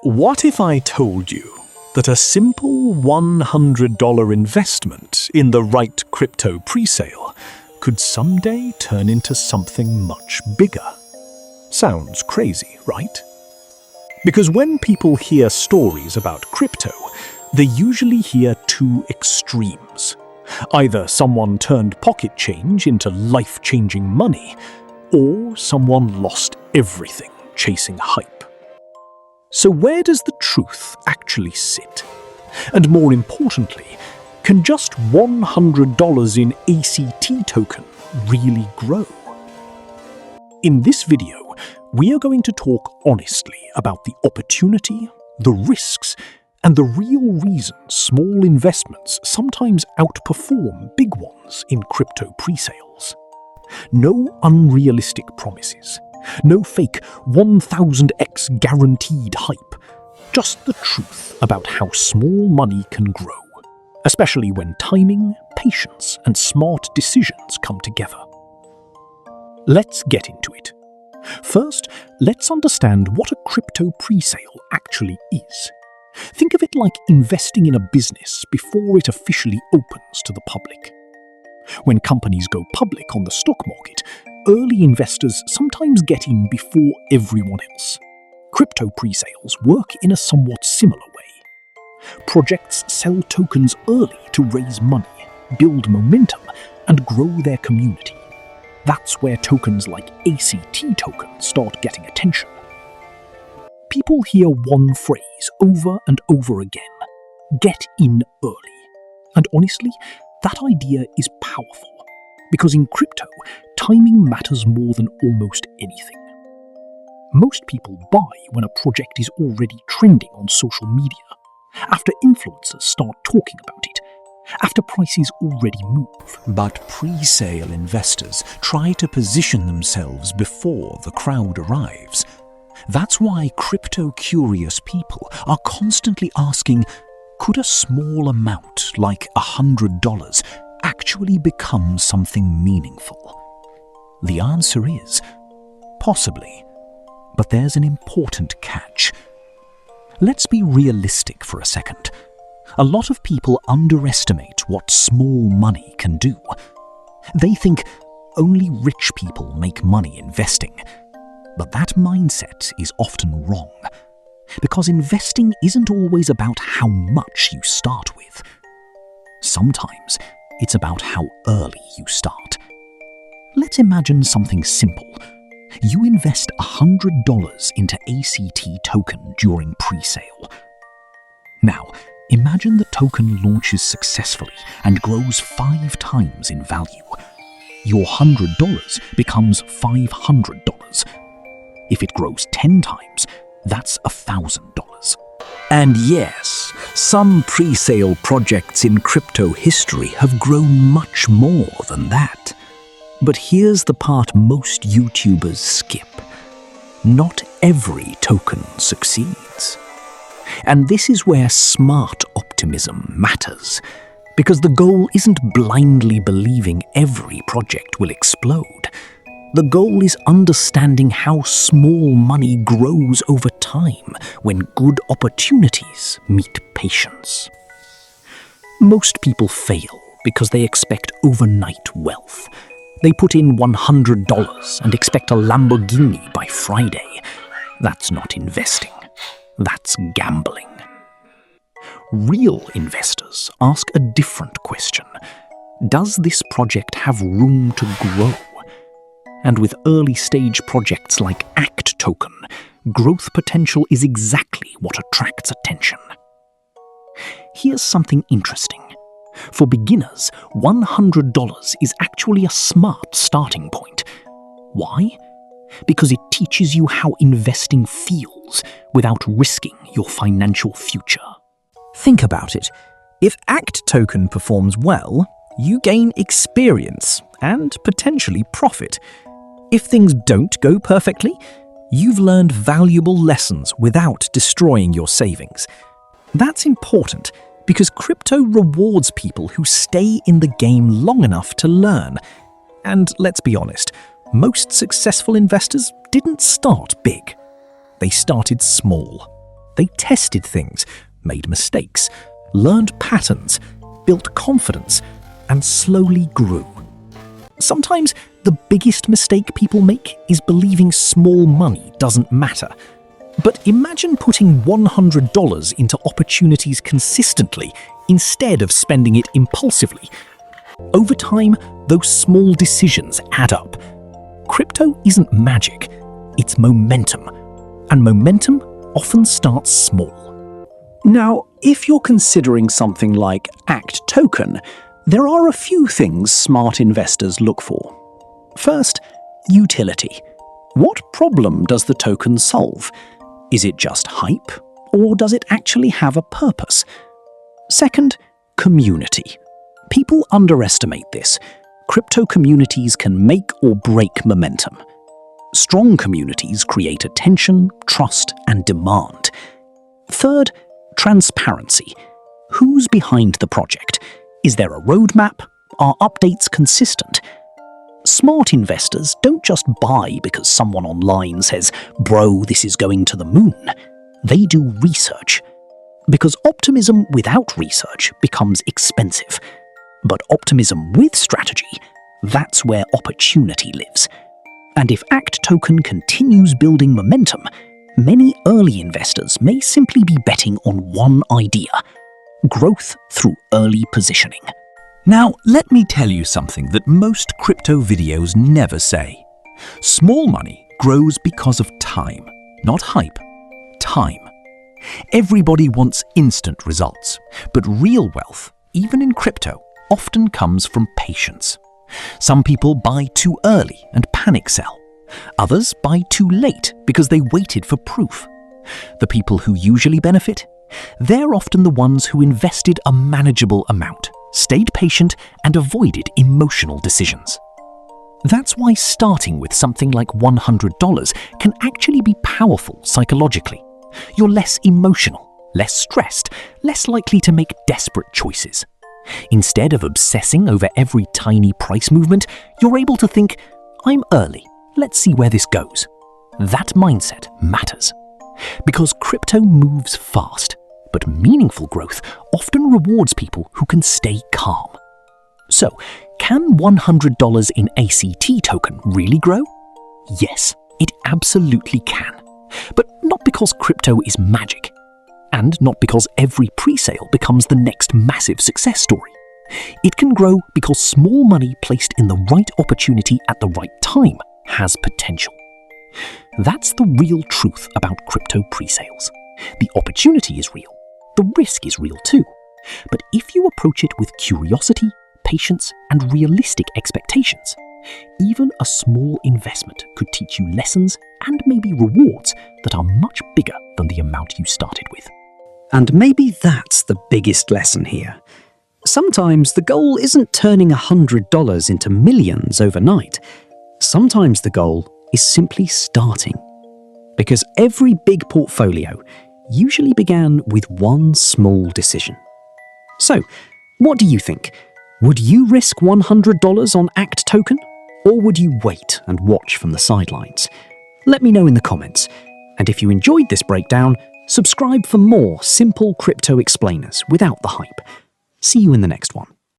What if I told you that a simple $100 investment in the right crypto presale could someday turn into something much bigger? Sounds crazy, right? Because when people hear stories about crypto, they usually hear two extremes. Either someone turned pocket change into life-changing money, or someone lost everything chasing hype. So where does the truth actually sit? And more importantly, can just $100 in ACT token really grow? In this video, we are going to talk honestly about the opportunity, the risks, and the real reasons small investments sometimes outperform big ones in crypto presales. No unrealistic promises. No fake 1000x guaranteed hype. Just the truth about how small money can grow, especially when timing, patience, and smart decisions come together. Let's get into it. First, let's understand what a crypto presale actually is. Think of it like investing in a business before it officially opens to the public. When companies go public on the stock market, early investors sometimes get in before everyone else. Crypto presales work in a somewhat similar way. Projects sell tokens early to raise money, build momentum, and grow their community. That's where tokens like ACT token start getting attention. People hear one phrase over and over again: get in early. And honestly, that idea is powerful, because in crypto, timing matters more than almost anything. Most people buy when a project is already trending on social media, after influencers start talking about it, after prices already move. But pre-sale investors try to position themselves before the crowd arrives. That's why crypto-curious people are constantly asking, could a small amount like $100 actually become something meaningful? The answer is, possibly. But there's an important catch. Let's be realistic for a second. A lot of people underestimate what small money can do. They think only rich people make money investing. But that mindset is often wrong. Because investing isn't always about how much you start with. Sometimes it's about how early you start. Let's imagine something simple. You invest $100 into ACT token during pre-sale. Now, imagine the token launches successfully and grows 5 times in value. Your $100 becomes $500. If it grows 10 times, that's $1,000. And yes, some pre-sale projects in crypto history have grown much more than that. But here's the part most YouTubers skip. Not every token succeeds. And this is where smart optimism matters, because the goal isn't blindly believing every project will explode. The goal is understanding how small money grows over time when good opportunities meet patience. Most people fail because they expect overnight wealth. They put in $100 and expect a Lamborghini by Friday. That's not investing. That's gambling. Real investors ask a different question. Does this project have room to grow? And with early-stage projects like ACT token, growth potential is exactly what attracts attention. Here's something interesting. For beginners, $100 is actually a smart starting point. Why? Because it teaches you how investing feels without risking your financial future. Think about it. If ACT token performs well, you gain experience and potentially profit. If things don't go perfectly, you've learned valuable lessons without destroying your savings. That's important because crypto rewards people who stay in the game long enough to learn. And let's be honest, most successful investors didn't start big. They started small. They tested things, made mistakes, learned patterns, built confidence, and slowly grew. Sometimes the biggest mistake people make is believing small money doesn't matter. But imagine putting $100 into opportunities consistently instead of spending it impulsively. Over time, those small decisions add up. Crypto isn't magic, it's momentum. And momentum often starts small. Now, if you're considering something like ACT token, there are a few things smart investors look for. First, utility. What problem does the token solve? Is it just hype, or does it actually have a purpose? Second, community. People underestimate this. Crypto communities can make or break momentum. Strong communities create attention, trust, and demand. Third, transparency. Who's behind the project? Is there a roadmap? Are updates consistent? Smart investors don't just buy because someone online says, "Bro, this is going to the moon." They do research. Because optimism without research becomes expensive. But optimism with strategy, that's where opportunity lives. And if ACT token continues building momentum, many early investors may simply be betting on one idea: growth through early positioning. Now, let me tell you something that most crypto videos never say. Small money grows because of time, not hype. Time. Everybody wants instant results, but real wealth, even in crypto, often comes from patience. Some people buy too early and panic sell. Others buy too late because they waited for proof. The people who usually benefit? They're often the ones who invested a manageable amount, stayed patient, and avoided emotional decisions. That's why starting with something like $100 can actually be powerful psychologically. You're less emotional, less stressed, less likely to make desperate choices. Instead of obsessing over every tiny price movement, you're able to think, "I'm early, let's see where this goes." That mindset matters. Because crypto moves fast, but meaningful growth often rewards people who can stay calm. So, can $100 in ACT token really grow? Yes, it absolutely can. But not because crypto is magic. And not because every presale becomes the next massive success story. It can grow because small money placed in the right opportunity at the right time has potential. That's the real truth about crypto presales. The opportunity is real. The risk is real too. But if you approach it with curiosity, patience, and realistic expectations, even a small investment could teach you lessons and maybe rewards that are much bigger than the amount you started with. And maybe that's the biggest lesson here. Sometimes the goal isn't turning $100 into millions overnight. Sometimes the goal is simply starting. Because every big portfolio usually began with one small decision. So, what do you think? Would you risk $100 on ACT token? Or would you wait and watch from the sidelines? Let me know in the comments. And if you enjoyed this breakdown, subscribe for more simple crypto explainers without the hype. See you in the next one.